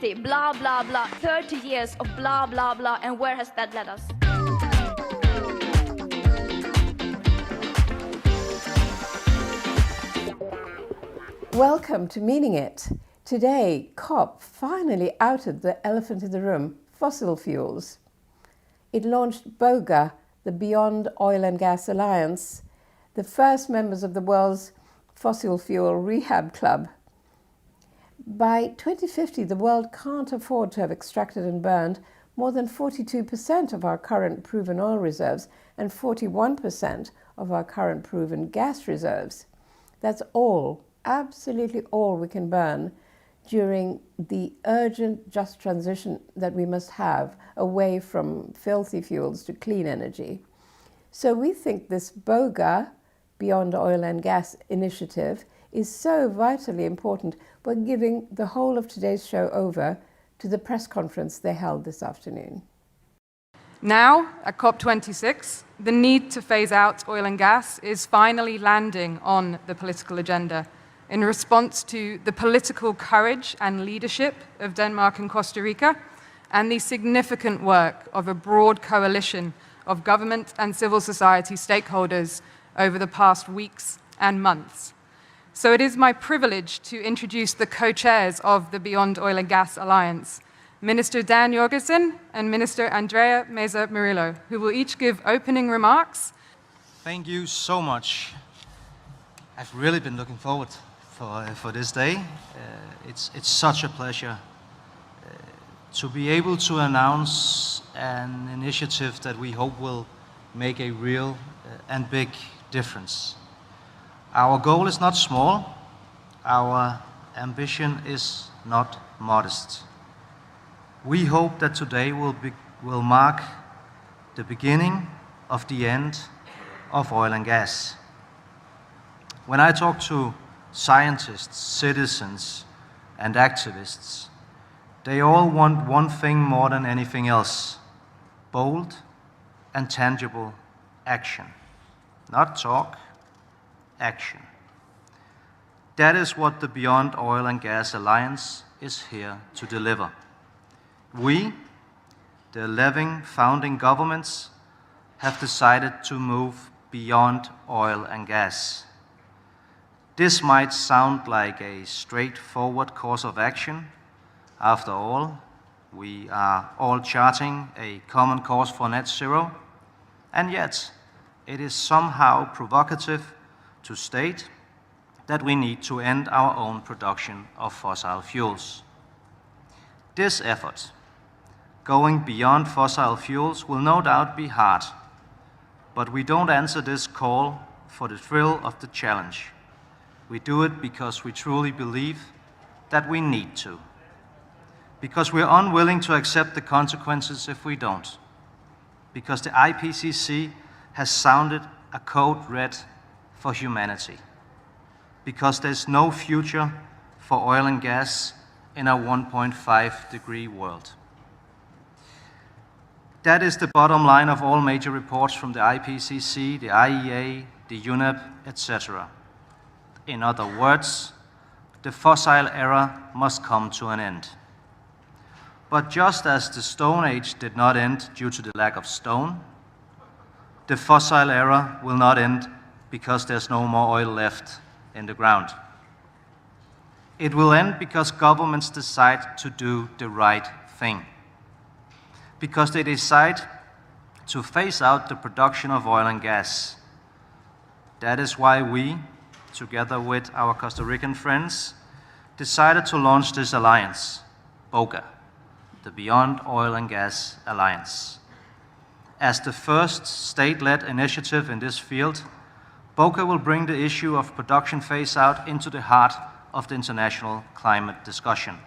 50, blah, blah, blah, 30 years of blah, blah, blah, and where has that led us? Welcome to Meaning It. Today, COP finally outed the elephant in the room, fossil fuels. It launched BOGA, the Beyond Oil and Gas Alliance, the first members of the world's fossil fuel rehab club. By 2050, the world can't afford to have extracted and burned more than 42% of our current proven oil reserves and 41% of our current proven gas reserves. That's all, absolutely all we can burn during the urgent just transition that we must have away from filthy fuels to clean energy. So we think this BOGA, Beyond Oil and Gas initiative, is so vitally important. We're giving the whole of today's show over to the press conference they held this afternoon. Now, at COP26, the need to phase out oil and gas is finally landing on the political agenda in response to the political courage and leadership of Denmark and Costa Rica and the significant work of a broad coalition of government and civil society stakeholders over the past weeks and months. So it is my privilege to introduce the co-chairs of the Beyond Oil and Gas Alliance, Minister Dan Jorgensen and Minister Andrea Meza Murillo, who will each give opening remarks. Thank you so much. I've really been looking forward for this day. It's such a pleasure to be able to announce an initiative that we hope will make a real and big difference. Our goal is not small. Our ambition is not modest. We hope that today will mark the beginning of the end of oil and gas. When I talk to scientists, citizens, and activists, they all want one thing more than anything else: bold and tangible action. Not talk, action. That is what the Beyond Oil and Gas Alliance is here to deliver. We, the 11 founding governments, have decided to move beyond oil and gas. This might sound like a straightforward course of action. After all, we are all charting a common course for net zero, and yet it is somehow provocative to state that we need to end our own production of fossil fuels. This effort, going beyond fossil fuels, will no doubt be hard, but we don't answer this call for the thrill of the challenge. We do it because we truly believe that we need to, because we're unwilling to accept the consequences if we don't, because the IPCC has sounded a code red for humanity, because there's no future for oil and gas in a 1.5-degree world. That is the bottom line of all major reports from the IPCC, the IEA, the UNEP, etc. In other words, the fossil era must come to an end. But just as the Stone Age did not end due to the lack of stone, the fossil era will not end because there's no more oil left in the ground. It will end because governments decide to do the right thing, because they decide to phase out the production of oil and gas. That is why we, together with our Costa Rican friends, decided to launch this alliance, BOGA, the Beyond Oil and Gas Alliance. As the first state-led initiative in this field, BOGA will bring the issue of production phase-out into the heart of the international climate discussion.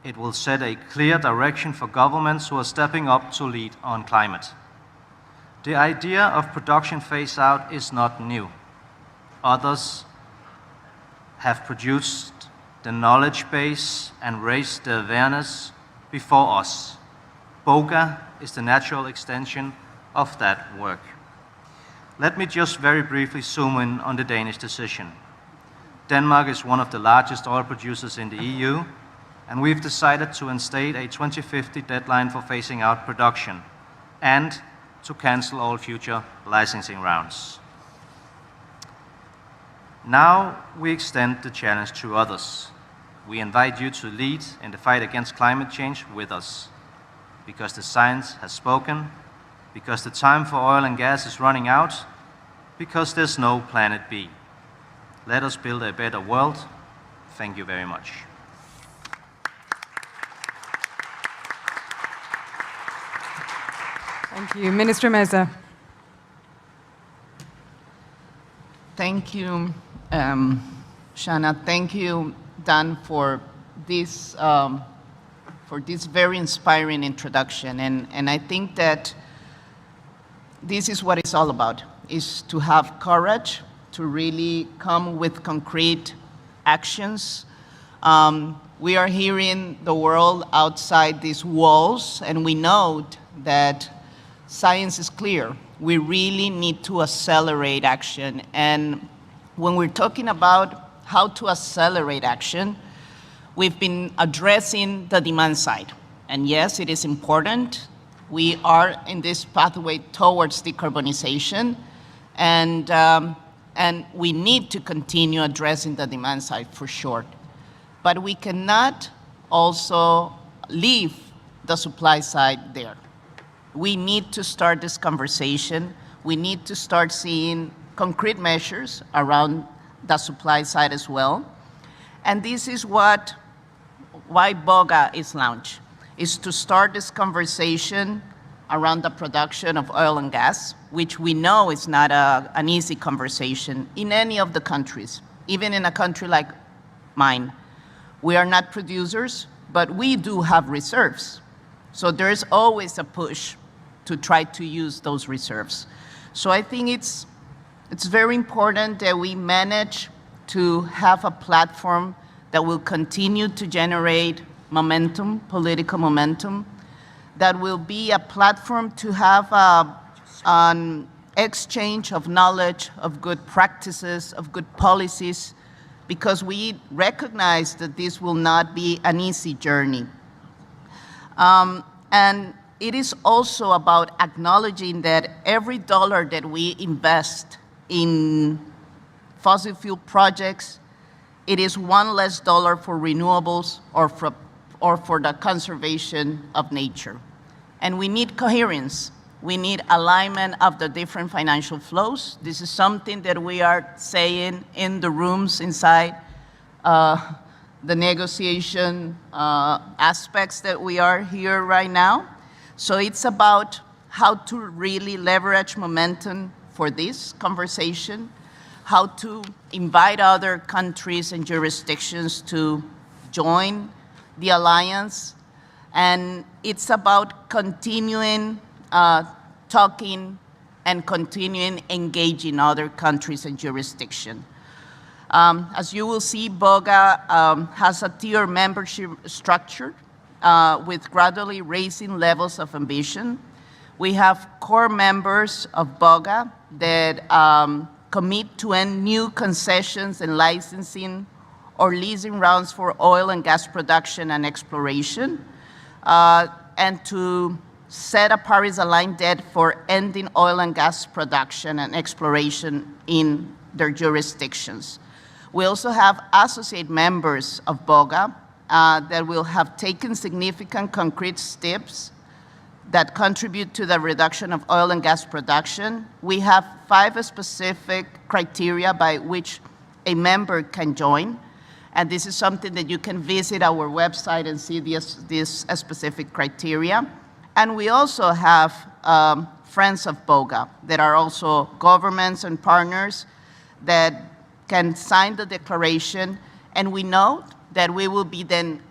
It will set a clear direction for governments who are stepping up to lead on climate. The idea of production phase-out is not new. Others have produced the knowledge base and raised the awareness before us. BOGA is the natural extension of that work. Let me just very briefly zoom in on the Danish decision. Denmark is one of the largest oil producers in the EU. and we've decided to instate a 2050 deadline for phasing out production and to cancel all future licensing rounds. Now we extend the challenge to others. We invite you to lead in the fight against climate change with us, because the science has spoken, because the time for oil and gas is running out, because there's no planet B. Let us build a better world. Thank you very much. Thank you. Minister Meza. Thank you, Shanna. Thank you, Dan, for this very inspiring introduction. And I think that this is what it's all about, is to have courage to really come with concrete actions. We are hearing the world outside these walls, and we know that science is clear. We really need to accelerate action. And when we're talking about how to accelerate action, we've been addressing the demand side. And yes, it is important. We are in this pathway towards decarbonization, and we need to continue addressing the demand side for sure. But we cannot also leave the supply side there. We need to start this conversation. We need to start seeing concrete measures around the supply side as well. And this is why BOGA is launched, is to start this conversation around the production of oil and gas, which we know is not an easy conversation in any of the countries, even in a country like mine. We are not producers, but we do have reserves. So there's always a push to try to use those reserves. So I think it's very important that we manage to have a platform that will continue to generate momentum, political momentum, that will be a platform to have an exchange of knowledge, of good practices, of good policies, because we recognize that this will not be an easy journey. And it is also about acknowledging that every dollar that we invest in fossil fuel projects, it is one less dollar for renewables or for the conservation of nature. And we need coherence. We need alignment of the different financial flows. This is something that we are saying in the rooms inside the negotiation aspects that we are here right now. So it's about how to really leverage momentum for this conversation, how to invite other countries and jurisdictions to join the alliance. And it's about continuing talking and continuing engaging other countries and jurisdictions. As you will see, BOGA has a tier membership structure with gradually raising levels of ambition. We have core members of BOGA that commit to end new concessions and licensing or leasing rounds for oil and gas production and exploration, and to set a Paris-aligned debt for ending oil and gas production and exploration in their jurisdictions. We also have associate members of BOGA that will have taken significant concrete steps that contribute to the reduction of oil and gas production. We have 5 specific criteria by which a member can join. And this is something that you can visit our website and see these specific criteria. And we also have friends of BOGA that are also governments and partners that can sign the declaration. And we know that we will be then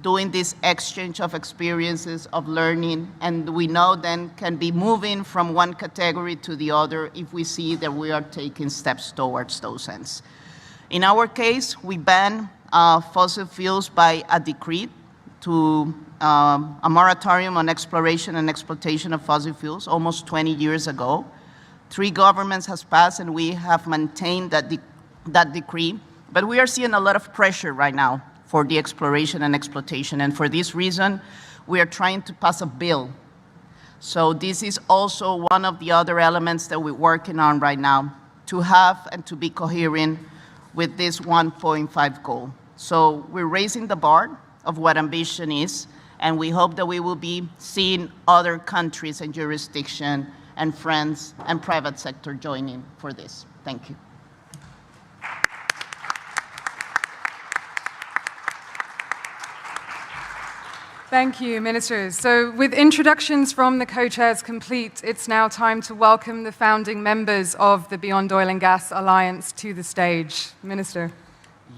doing this exchange of experiences, of learning, and we know then can be moving from one category to the other if we see that we are taking steps towards those ends. In our case, we ban fossil fuels by a decree to a moratorium on exploration and exploitation of fossil fuels almost 20 years ago. 3 governments has passed and we have maintained that decree, but we are seeing a lot of pressure right now for the exploration and exploitation. And for this reason, we are trying to pass a bill. So this is also one of the other elements that we're working on right now, to have and to be coherent with this 1.5 goal. So we're raising the bar of what ambition is, and we hope that we will be seeing other countries and jurisdiction and friends and private sector joining for this. Thank you. Thank you, Ministers. So with introductions from the co-chairs complete, it's now time to welcome the founding members of the Beyond Oil and Gas Alliance to the stage. Minister.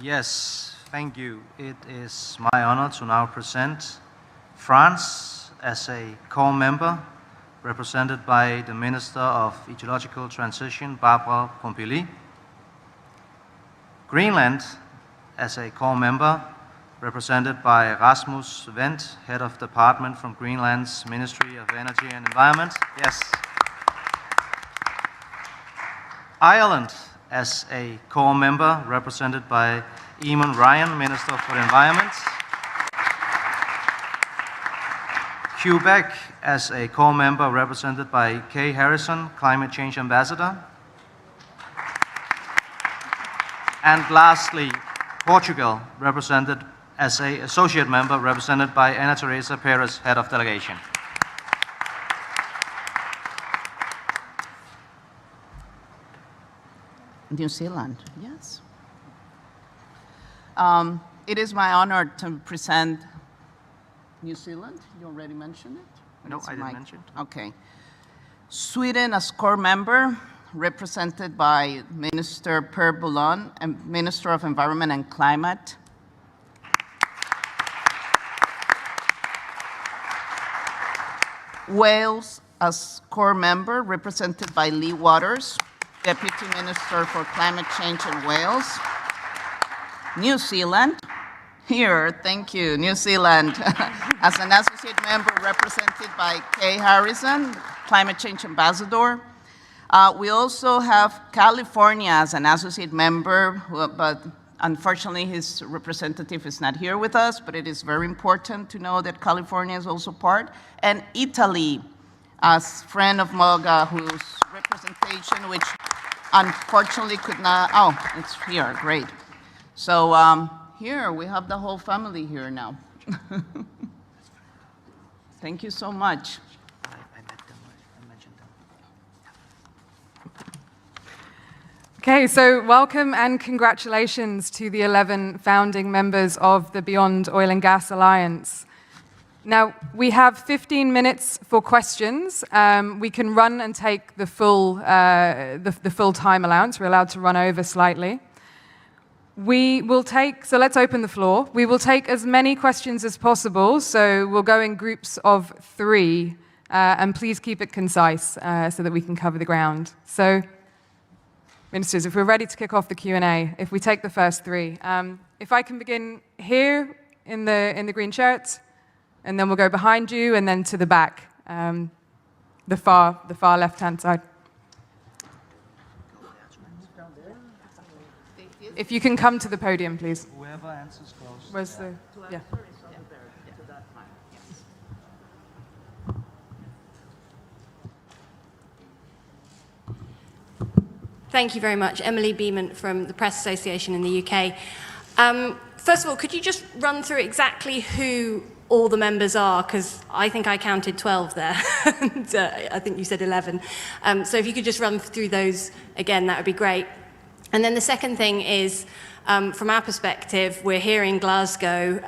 Yes, thank you. It is my honor to now present France as a core member, represented by the Minister of Ecological Transition, Barbara Pompili. Greenland as a core member, represented by Rasmus Wendt, Head of Department from Greenland's Ministry of Energy and Environment. Yes. Ireland as a core member, represented by Eamon Ryan, Minister for the Environment. Quebec as a core member, represented by Kay Harrison, Climate Change Ambassador. And lastly, Portugal, represented as an associate member, represented by Ana Teresa Perez, Head of Delegation. New Zealand, yes. It is my honor to present New Zealand. You already mentioned it? No, I didn't mention it. Okay. Sweden as core member, represented by Minister Per Bolund, and Minister of Environment and Climate. Wales as core member, represented by Lee Waters, Deputy Minister for Climate Change in Wales. New Zealand, here, thank you, New Zealand, as an associate member, represented by Kay Harrison, Climate Change Ambassador. We also have California as an associate member, but unfortunately his representative is not here with us, but it is very important to know that California is also part. And Italy as friend of BOGA, whose representation, which unfortunately could not, oh, it's here, great. So here, we have the whole family here now. Thank you so much. I met them, I mentioned them. Okay, so welcome and congratulations to the 11 founding members of the Beyond Oil and Gas Alliance. Now, we have 15 minutes for questions. We can run and take the full time allowance. We're allowed to run over slightly. We will take, so let's open the floor. We will take as many questions as possible, so we'll go in groups of 3, and please keep it concise so that we can cover the ground. So, Ministers, if we're ready to kick off the Q&A, if we take the first 3. If I can begin here in the green shirt, and then we'll go behind you, and then to the back, the far left-hand side. If you can come to the podium, please. Whoever answers goes. Where's the, yeah. Thank you very much. Emily Beeman from the Press Association in the UK. First of all, could you just run through exactly who all the members are? Because I think I counted 12 there, and I think you said 11. So if you could just run through those again, that would be great. And then the second thing is, from our perspective, we're here in Glasgow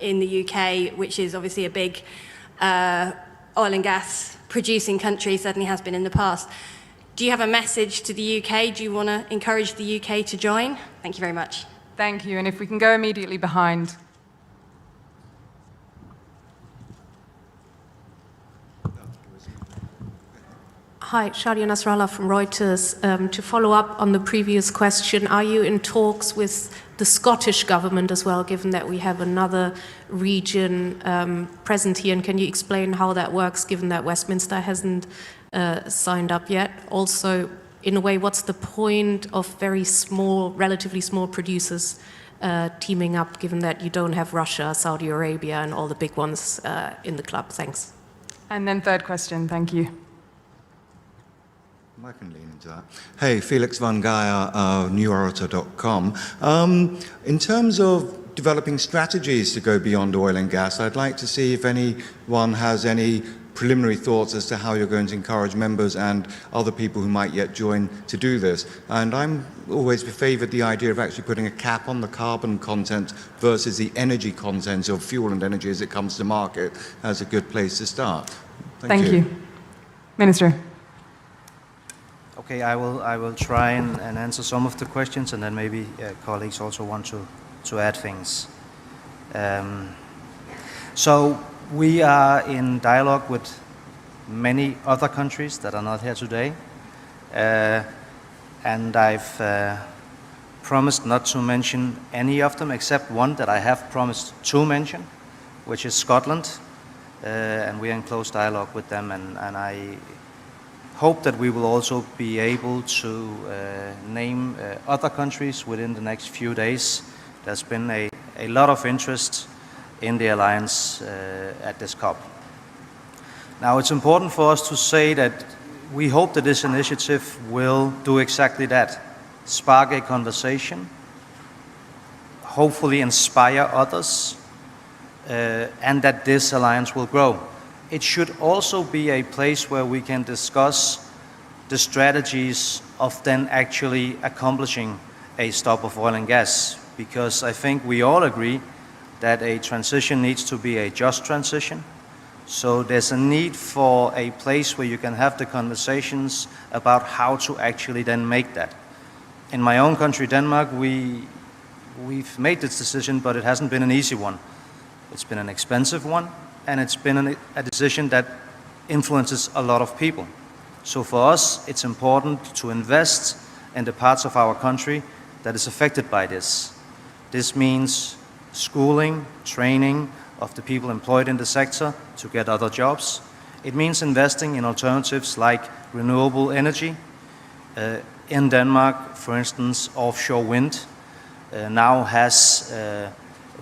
in the UK, which is obviously a big oil and gas producing country, certainly has been in the past. Do you have a message to the UK? Do you want to encourage the UK to join? Thank you very much. Thank you, and if we can go immediately behind. Hi, Shadia Nasrallah from Reuters. To follow up on the previous question, are you in talks with the Scottish government as well, given that we have another region present here? And can you explain how that works, given that Westminster hasn't signed up yet? Also, in a way, what's the point of very small, relatively small producers teaming up, given that you don't have Russia, Saudi Arabia, and all the big ones in the club? Thanks. And then third question, thank you. I can lean into that. Hey, Felix van Geyer, neworator.com. In terms of developing strategies to go beyond oil and gas, I'd like to see if anyone has any preliminary thoughts as to how you're going to encourage members and other people who might yet join to do this. And I'm always favoured the idea of actually putting a cap on the carbon content versus the energy content of fuel and energy as it comes to market as a good place to start. Thank you. Minister. Okay, I will try and answer some of the questions, and then maybe colleagues also want to add things. So we are in dialogue with many other countries that are not here today, and I've promised not to mention any of them except one that I have promised to mention, which is Scotland, and we are in close dialogue with them, and I hope that we will also be able to name other countries within the next few days. There's been a lot of interest in the alliance at this COP. Now, it's important for us to say that we hope that this initiative will do exactly that, spark a conversation, hopefully inspire others, and that this alliance will grow. It should also be a place where we can discuss the strategies of then actually accomplishing a stop of oil and gas, because I think we all agree that a transition needs to be a just transition. So there's a need for a place where you can have the conversations about how to actually then make that. In my own country, Denmark, we've made this decision, but it hasn't been an easy one. It's been an expensive one, and it's been a decision that influences a lot of people. So for us, it's important to invest in the parts of our country that is affected by this. This means schooling, training of the people employed in the sector to get other jobs. It means investing in alternatives like renewable energy. In Denmark, for instance, offshore wind now has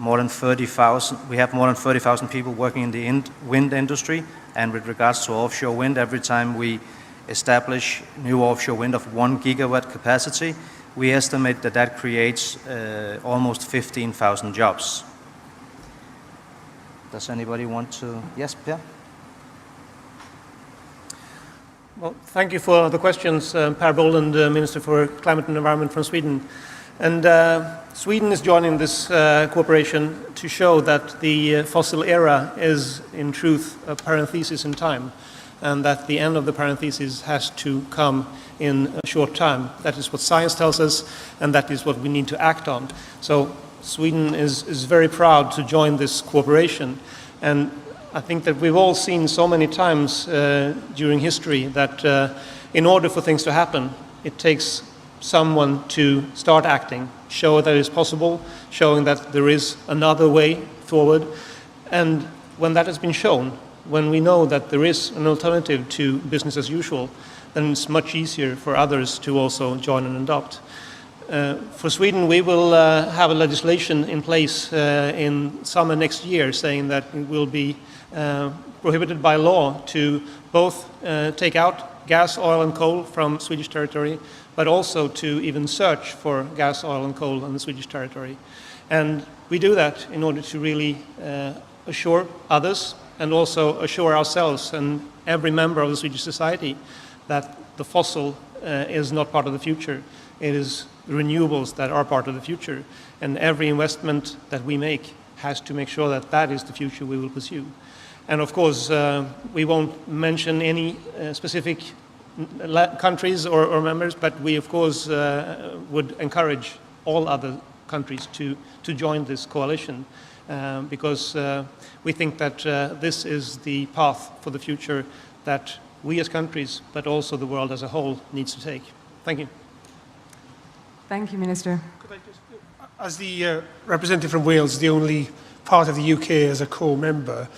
more than 30,000. We have more than 30,000 people working in the wind industry. And with regards to offshore wind, every time we establish new offshore wind of 1 gigawatt capacity, we estimate that that creates almost 15,000 jobs. Does anybody want to? Yes, Pierre? Well, thank you for the questions, Per Bolund, Minister for Climate and Environment from Sweden. And Sweden is joining this cooperation to show that the fossil era is, in truth, a parenthesis in time, and that the end of the parenthesis has to come in a short time. That is what science tells us, and that is what we need to act on. So Sweden is very proud to join this cooperation. And I think that we've all seen so many times during history that in order for things to happen, it takes someone to start acting, show that it's possible, showing that there is another way forward. And when that has been shown, when we know that there is an alternative to business as usual, then it's much easier for others to also join and adopt. For Sweden, we will have a legislation in place in summer next year saying that it will be prohibited by law to both take out gas, oil and coal from Swedish territory, but also to even search for gas, oil and coal on the Swedish territory. And we do that in order to really assure others and also assure ourselves and every member of the Swedish society that the fossil is not part of the future. It is the renewables that are part of the future. And every investment that we make has to make sure that that is the future we will pursue. And of course, we won't mention any specific countries or members, but we of course would encourage all other countries to join this coalition because we think that this is the path for the future that we as countries, but also the world as a whole, needs to take. Thank you. Thank you, Minister. Could I just, as the representative from Wales, the only part of the UK as a co-member,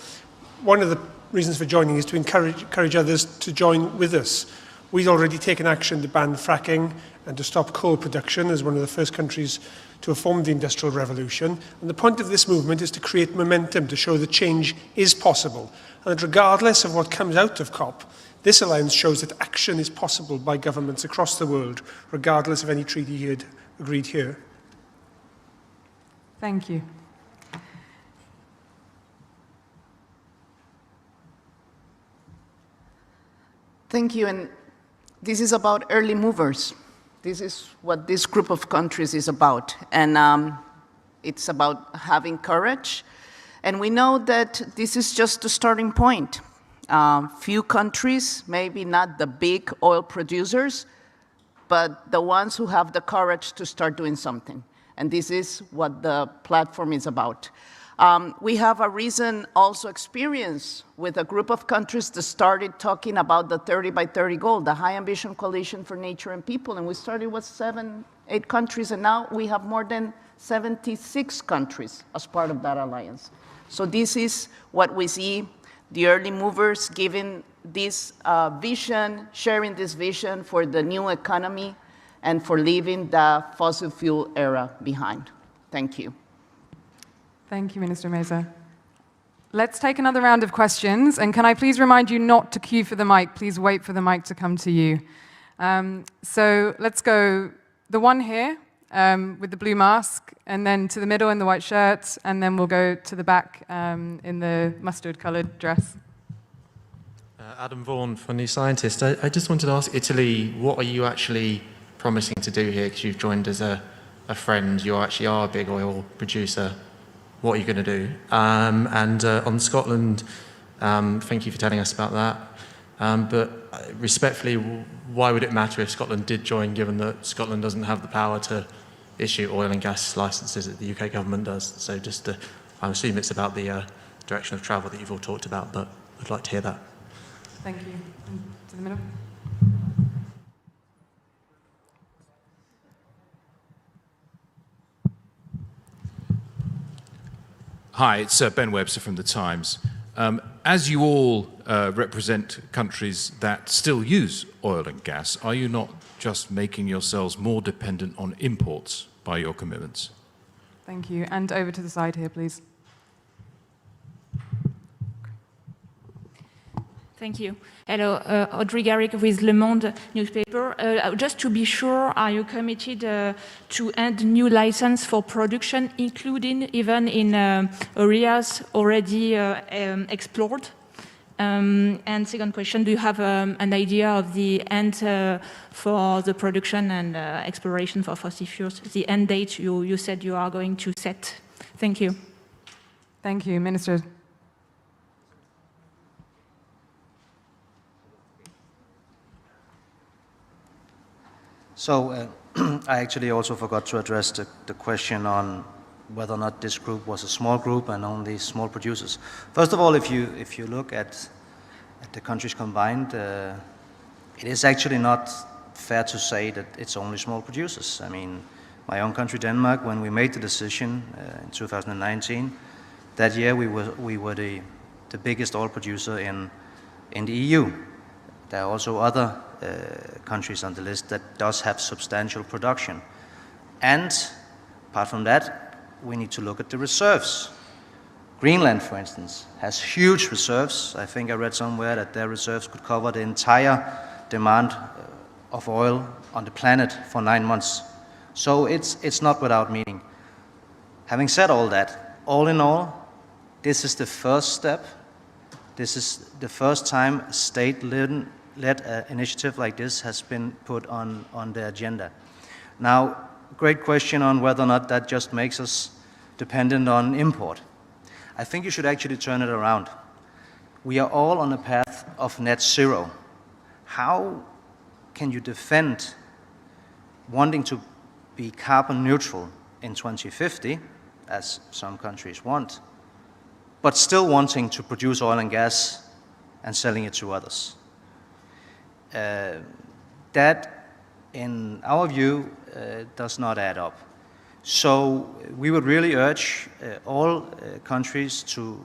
one of the reasons for joining is to encourage others to join with us. We'd already taken action to ban fracking and to stop coal production as one of the first countries to have formed the Industrial Revolution. And the point of this movement is to create momentum, to show that change is possible. And that regardless of what comes out of COP, this alliance shows that action is possible by governments across the world, regardless of any treaty he had agreed here. Thank you. Thank you. And this is about early movers. This is what this group of countries is about. And it's about having courage. And we know that this is just the starting point. Few countries, maybe not the big oil producers, but the ones who have the courage to start doing something. And this is what the platform is about. We have a recent also experience with a group of countries that started talking about the 30 by 30 goal, the High Ambition Coalition for Nature and People. And we started with 7, 8 countries, and now we have more than 76 countries as part of that alliance. So this is what we see, the early movers giving this vision, sharing this vision for the new economy and for leaving the fossil fuel era behind. Thank you. Thank you, Minister Meza. Let's take another round of questions. And can I please remind you not to queue for the mic? Please wait for the mic to come to you. So let's go the one here with the blue mask, and then to the middle in the white shirt, and then we'll go to the back in the mustard-colored dress. Adam Vaughan from New Scientist. I just wanted to ask Italy, what are you actually promising to do here? Because you've joined as a friend, you actually are a big oil producer. What are you going to do? And on Scotland, thank you for telling us about that. But respectfully, why would it matter if Scotland did join, given that Scotland doesn't have the power to issue oil and gas licenses that the UK government does? So just, I assume it's about the direction of travel that you've all talked about, but I'd like to hear that. Thank you. And to the middle. Hi, it's Ben Webster from The Times. As you all represent countries that still use oil and gas, are you not just making yourselves more dependent on imports by your commitments? Thank you. And over to the side here, please. Thank you. Hello, Audrey Garrick with Le Monde newspaper. Just to be sure, are you committed to end new license for production, including even in areas already explored? And second question, do you have an idea of the end for the production and exploration for fossil fuels, the end date you said you are going to set? Thank you. Thank you, Minister. So I actually also forgot to address the question on whether or not this group was a small group and only small producers. First of all, if you look at the countries combined, it is actually not fair to say that it's only small producers. I mean, my own country, Denmark, when we made the decision in 2019, that year we were the biggest oil producer in the EU. There are also other countries on the list that does have substantial production. And apart from that, we need to look at the reserves. Greenland, for instance, has huge reserves. I think I read somewhere that their reserves could cover the entire demand of oil on the planet for 9 months. So it's not without meaning. Having said all that, all in all, this is the first step. This is the first time a state-led initiative like this has been put on the agenda. Now, great question on whether or not that just makes us dependent on import. I think you should actually turn it around. We are all on a path of net zero. How can you defend wanting to be carbon neutral in 2050, as some countries want, but still wanting to produce oil and gas and selling it to others? That, in our view, does not add up. So we would really urge all countries to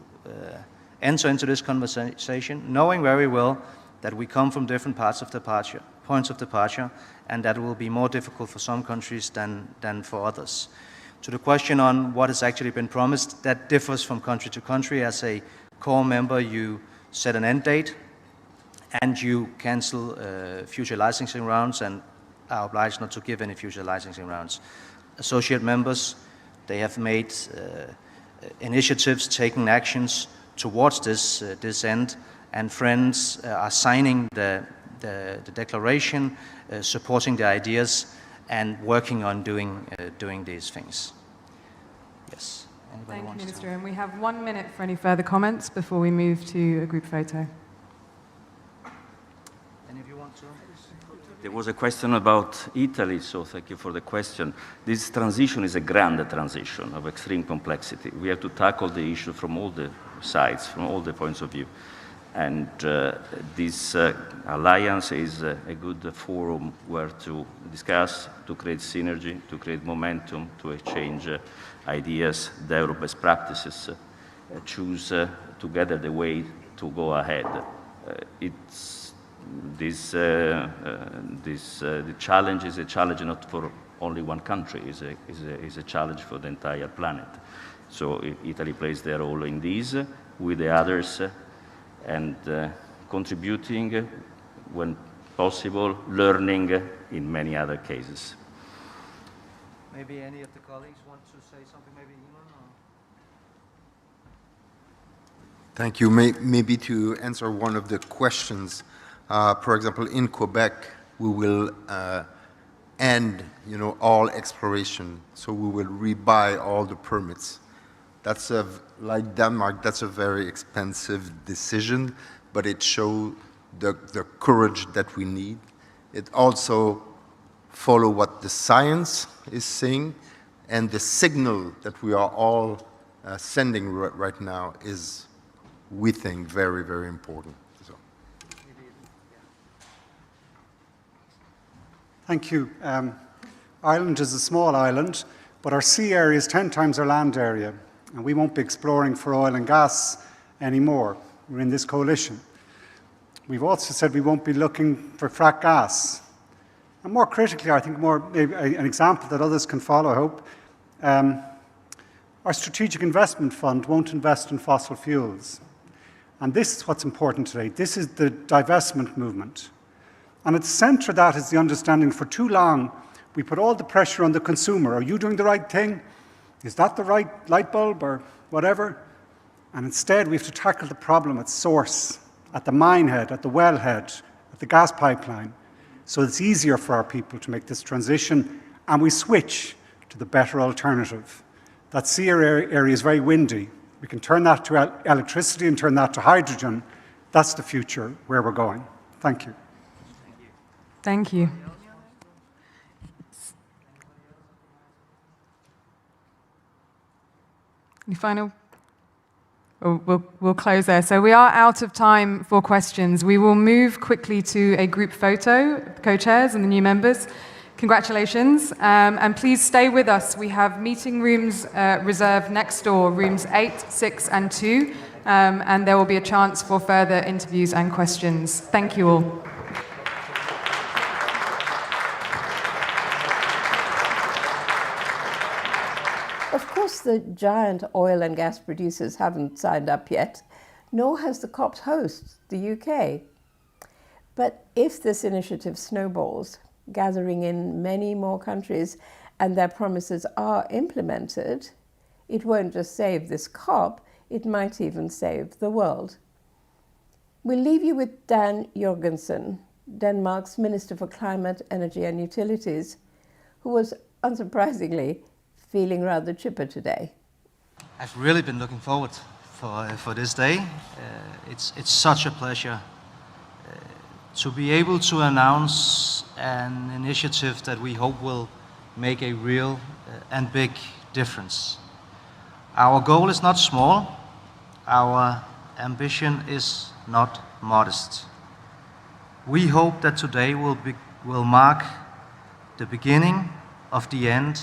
enter into this conversation, knowing very well that we come from different points of departure, and that it will be more difficult for some countries than for others. To the question on what has actually been promised, that differs from country to country. As a core member, you set an end date, and you cancel future licensing rounds and are obliged not to give any future licensing rounds. Associate members, they have made initiatives, taken actions towards this end, and friends are signing the declaration, supporting the ideas, and working on doing these things. Yes. Anybody Thank wants you, Minister. to? And we have 1 minute for any further comments before we move to a group photo. Any of you want to? There was a question about Italy, so thank you for the question. This transition is a grand transition of extreme complexity. We have to tackle the issue from all the sides, from all the points of view. And this alliance is a good forum where to discuss, to create synergy, to create momentum, to exchange ideas, develop best practices, choose together the way to go ahead. The challenge is a challenge not for only one country, is a challenge for the entire planet. So Italy plays their role in this with the others, and contributing when possible, learning in many other cases. Maybe any of the colleagues want to say something, maybe Iman? Thank you. Maybe to answer one of the questions, for example, in Quebec, we will end, all exploration. So we will rebuy all the permits. That's like Denmark, that's a very expensive decision, but it shows the courage that we need. It also follows what the science is saying, and the signal that we are all sending right now is, we think, very, very important. So. Thank you. Ireland is a small island, but our sea area is 10 times our land area. And we won't be exploring for oil and gas anymore. We're in this coalition. We've also said we won't be looking for frack gas. And more critically, I think maybe an example that others can follow, I hope, our Strategic Investment Fund won't invest in fossil fuels. And this is what's important today. This is the divestment movement. And at the centre of that is the understanding for too long we put all the pressure on the consumer. Are you doing the right thing? Is that the right light bulb or whatever? And instead, we have to tackle the problem at source, at the mine head, at the wellhead, at the gas pipeline, so it's easier for our people to make this transition, and we switch to the better alternative. That sea area is very windy. We can turn that to electricity and turn that to hydrogen. That's the future where we're going. Thank you. Thank you. Any final? We'll close there. So we are out of time for questions. We will move quickly to a group photo, co-chairs and the new members. Congratulations. And please stay with us. We have meeting rooms reserved next door, rooms 8, 6, and 2. And there will be a chance for further interviews and questions. Thank you all. Of course, the giant oil and gas producers haven't signed up yet, nor has the COP's host, the UK. But if this initiative snowballs, gathering in many more countries, and their promises are implemented, it won't just save this COP, it might even save the world. We'll leave you with Dan Jorgensen, Denmark's Minister for Climate, Energy and Utilities, who was, unsurprisingly, feeling rather chipper today. I've really been looking forward for this day. It's such a pleasure to be able to announce an initiative that we hope will make a real and big difference. Our goal is not small. Our ambition is not modest. We hope that today will mark the beginning of the end